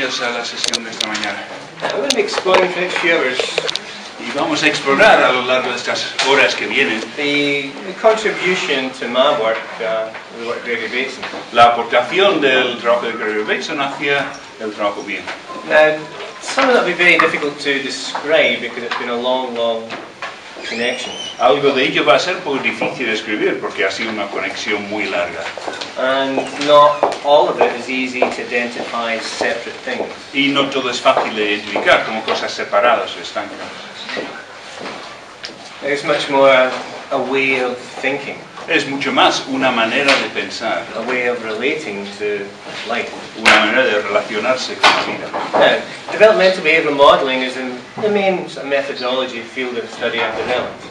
bienvenidos a la sesión de esta mañana. We're going to be exploring for the next few hours Y vamos a explorar a lo largo de estas horas que vienen the contribution to my work, the work of Gregory Bateson. la aportación del trabajo de Gregory Bateson hacia el trabajo mío. Now, some of that will be very difficult to describe because it's been a long connection. Algo de ello va a ser un poco difícil de escribir porque ha sido una conexión muy larga. And not all of it is easy to identify as separate things. Y no todo es fácil de identificar como cosas separadas o estancas. It's much more a way of thinking, Es mucho más una manera de pensar, a way of relating to life. una manera de relacionarse con la vida. Now, Developmental Behavioural Modelling is the main sort of methodology field of study I've developed.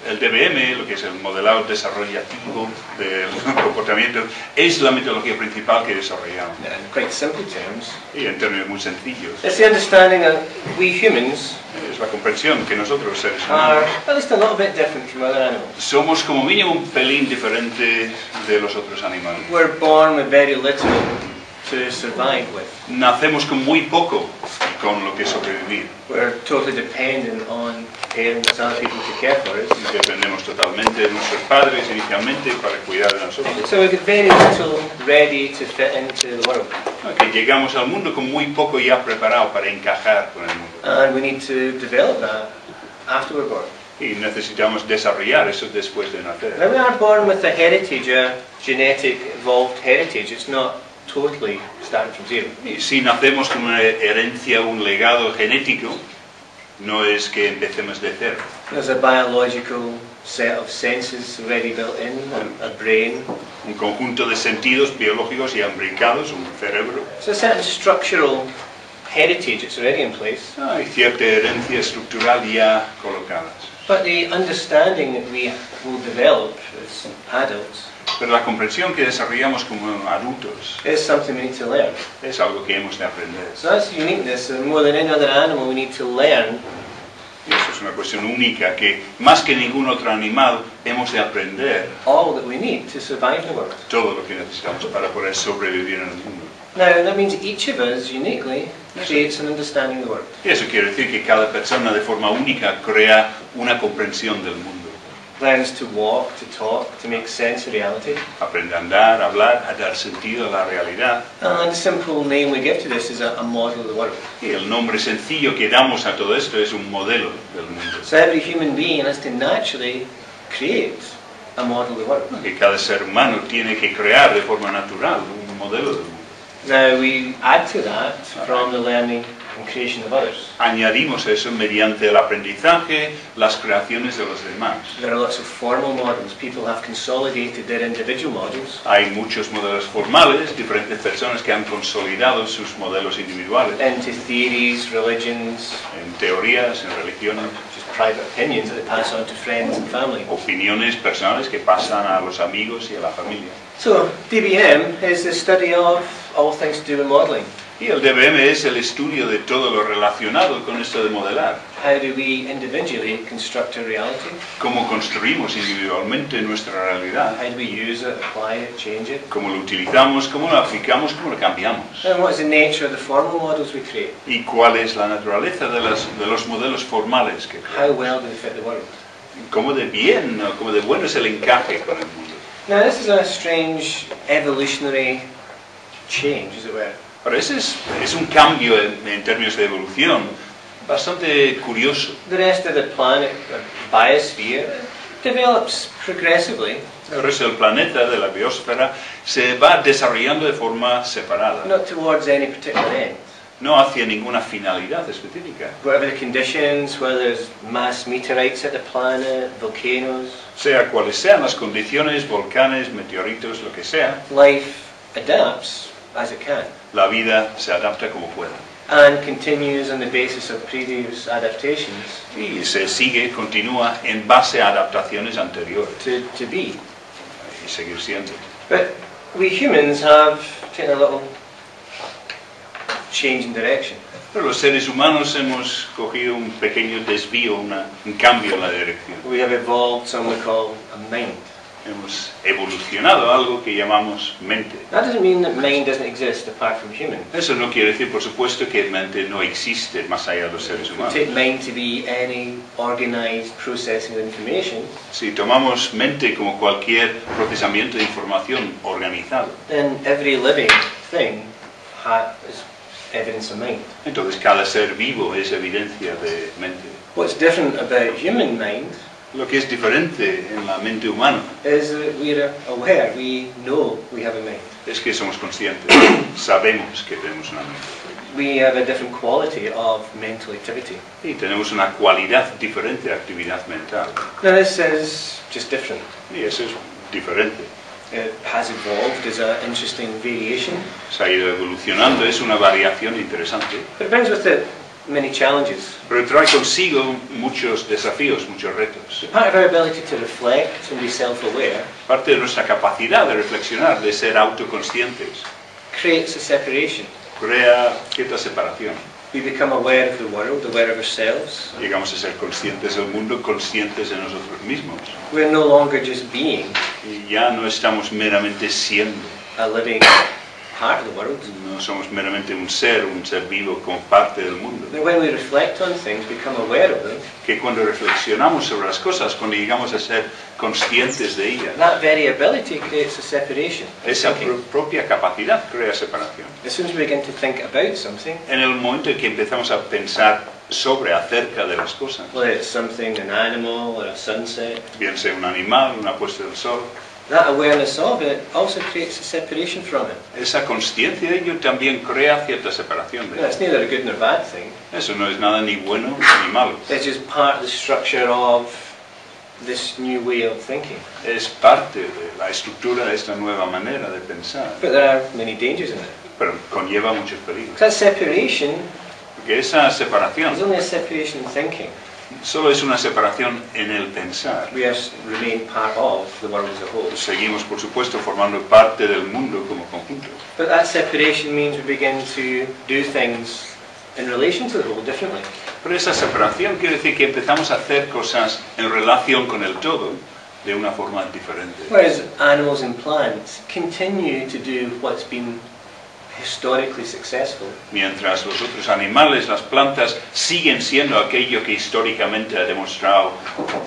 El DBM, lo que es el modelado desarrollativo del comportamiento, es la metodología principal que desarrollamos. In quite simple terms, Y en términos muy sencillos, it's the understanding that we humans es la comprensión que nosotros, seres are humanos, at least a little bit different from other animals. somos como mínimo un pelín diferente de los otros animales. We're born with very little to survive with. Nacemos con muy poco con lo que sobrevivir. We're totally dependent on parents and other people to care for us. Dependemos totalmente de nuestros padres inicialmente para cuidar de nosotros. So we get very little ready to fit into the world. Que llegamos al mundo con muy poco ya preparado para encajar con el mundo. And we need to develop that after we're born. Y necesitamos desarrollar eso después de nacer. Now we are born with a heritage, a genetic evolved heritage. It's not totally starting from zero. Y si nacemos con una herencia, un legado genético, no es que empecemos de cero. There's a biological set of senses already built in, a brain. Un conjunto de sentidos biológicos ya imbricados, un cerebro. So a certain structural heritage that's already in place. Hay cierta herencia estructural ya colocadas. But the understanding that we will develop as adults Pero la comprensión que desarrollamos como adultos is something we need to learn. es algo que hemos de aprender. So that's uniqueness, and more than any other animal we need to learn Y eso es una cuestión única que, más que ningún otro animal, hemos de aprender all that we need to survive the world. todo lo que necesitamos para poder sobrevivir en el mundo. Now that means each of us uniquely creates an understanding of the world. Y eso quiere decir que cada persona de forma única crea una comprensión del mundo. Learns to walk, to talk, to make sense of reality. Aprende a andar, a hablar, a dar sentido a la realidad. And the simple name we give to this is a model of the world. Y el nombre sencillo que damos a todo esto es un modelo del mundo. So every human being has to naturally create a model of the world. Que cada ser humano tiene que crear de forma natural un modelo del mundo. Now we add to that from the learning and creation of others. Añadimos eso mediante el aprendizaje, las creaciones de los demás. There are lots of formal models. People have consolidated their individual models Hay muchos modelos formales, diferentes personas que han consolidado sus modelos individuales into theories, religions, en teorías, en religiones, just private opinions that they pass on to friends and family. opiniones personales que pasan a los amigos y a la familia. So DBM is the study of all things to do with modeling. Y el DBM es el estudio de todo lo relacionado con esto de modelar. How do we individually construct a reality? Cómo construimos individualmente nuestra realidad. How do we use it, apply it, change it? Cómo lo utilizamos, cómo lo aplicamos, cómo lo cambiamos. And what is the nature of the formal models we create? Y cuál es la naturaleza de los modelos formales que How creamos. well do they fit the world? Cómo de bien, o cómo de bueno es el encaje con el mundo. Now this is a strange evolutionary change, as it were. Pero ese es un cambio en términos de evolución bastante curioso. The rest of the planet, the biosphere, develops progressively, El resto del planeta, de la biosfera, se va desarrollando de forma separada, not towards any particular end. no hacia ninguna finalidad específica. Whatever the conditions, whether there's mass meteorites at the planet, volcanoes, Sea cuales sean las condiciones, volcanes, meteoritos, lo que sea, life adapts as it can la vida se adapta como pueda. and continues on the basis of previous adaptations Y se sigue, continúa en base a adaptaciones anteriores to be. y seguir siendo. But we humans have taken a little change in direction. Pero los seres humanos hemos cogido un pequeño desvío, un cambio en la dirección. We have evolved something we call a mind. Hemos evolucionado a algo que llamamos mente. That doesn't mean that mind doesn't exist apart from human. Eso no quiere decir, por supuesto, que mente no existe más allá de los seres We humanos. take mind to be any organized processing of information, Si tomamos mente como cualquier procesamiento de información organizado, then every living thing is evidence of mind. entonces cada ser vivo es evidencia de mente. What's different about human mind Lo que es diferente en la mente humana is that we're aware, we know we have a mind. es que somos conscientes, sabemos que tenemos una mente. We have a different quality of mental activity. Y tenemos una cualidad diferente de actividad mental. Now this is just different. Y eso es diferente. It has evolved as an interesting variation, Se ha ido evolucionando, es una variación interesante. but it brings with it many challenges. Pero trae consigo muchos desafíos, muchos retos. Part of our ability to reflect and be self-aware Parte de nuestra capacidad de reflexionar, de ser autoconscientes, creates a separation. crea cierta separación. We become aware of the world, aware of ourselves. Llegamos a ser conscientes del mundo, conscientes de nosotros mismos. We're no longer just being Y ya no estamos meramente siendo. a living part of the world. No somos meramente un ser vivo como parte del mundo. But when we reflect on things, become aware of them, Que cuando reflexionamos sobre las cosas, cuando llegamos a ser conscientes de ellas, that very ability creates a separation. esa Thinking. propia capacidad crea separación. As soon as we begin to think about something, En el momento en que empezamos a pensar sobre, acerca de las cosas, whether it's something, an animal or a sunset, bien sea un animal, una puesta del sol, that awareness of it also creates a separation from it. esa consciencia de ello también crea cierta separación de Now, ello. it's neither a good nor bad thing. Eso no es nada ni bueno ni malo. It's just part of the structure of this new way of thinking. Es parte de la estructura de esta nueva manera de pensar, But there are many dangers in it. pero conlleva muchos peligros. That separation Porque esa is separación only a separation in thinking. solo es una separación en el pensar. We remain part of the world as a whole. Seguimos, por supuesto, formando parte del mundo como conjunto. But that separation means we begin to do things in relation to the whole differently. Pero esa separación quiere decir que empezamos a hacer cosas en relación con el todo de una forma diferente. Whereas animals and plants continue to do what's been historically successful, Mientras los otros animales, las plantas, siguen siendo aquello que históricamente ha demostrado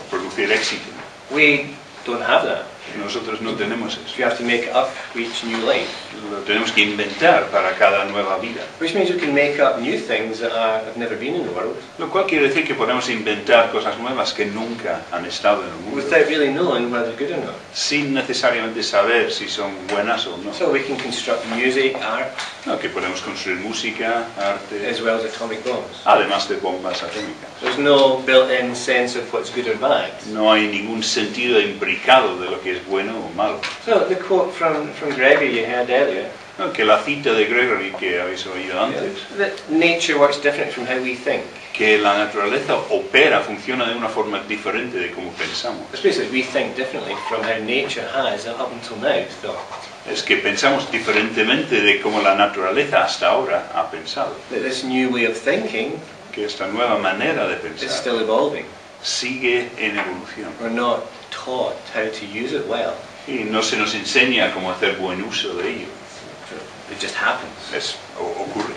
producir éxito. we don't have that. Nosotros no tenemos eso. We have to make it up for each new life. Lo tenemos que inventar para cada nueva vida. Which means we can make up new things that have never been in the world Lo cual quiere decir que podemos inventar cosas nuevas que nunca han estado en el mundo, without really knowing whether they're good or not. sin necesariamente saber si son buenas o no. So we can construct music, art, No, que podemos construir música, arte, as well as atomic bombs. además de bombas atómicas. There's no built-in sense of what's good or bad. No hay ningún sentido imbricado de lo que es bueno o malo. So the quote from Gregory you heard earlier, No, que la cita de Gregory que habéis oído antes, that nature works different from how we think. que la naturaleza opera, funciona de una forma diferente de cómo pensamos. It's basically we think differently from how nature has up until now thought. Es que pensamos diferentemente de cómo la naturaleza hasta ahora ha pensado. That this new way of thinking Que esta nueva manera de is pensar still evolving. sigue en evolución. We're not taught how to use it well. Y no se nos enseña cómo hacer buen uso de ello. It just happens. Ocurre.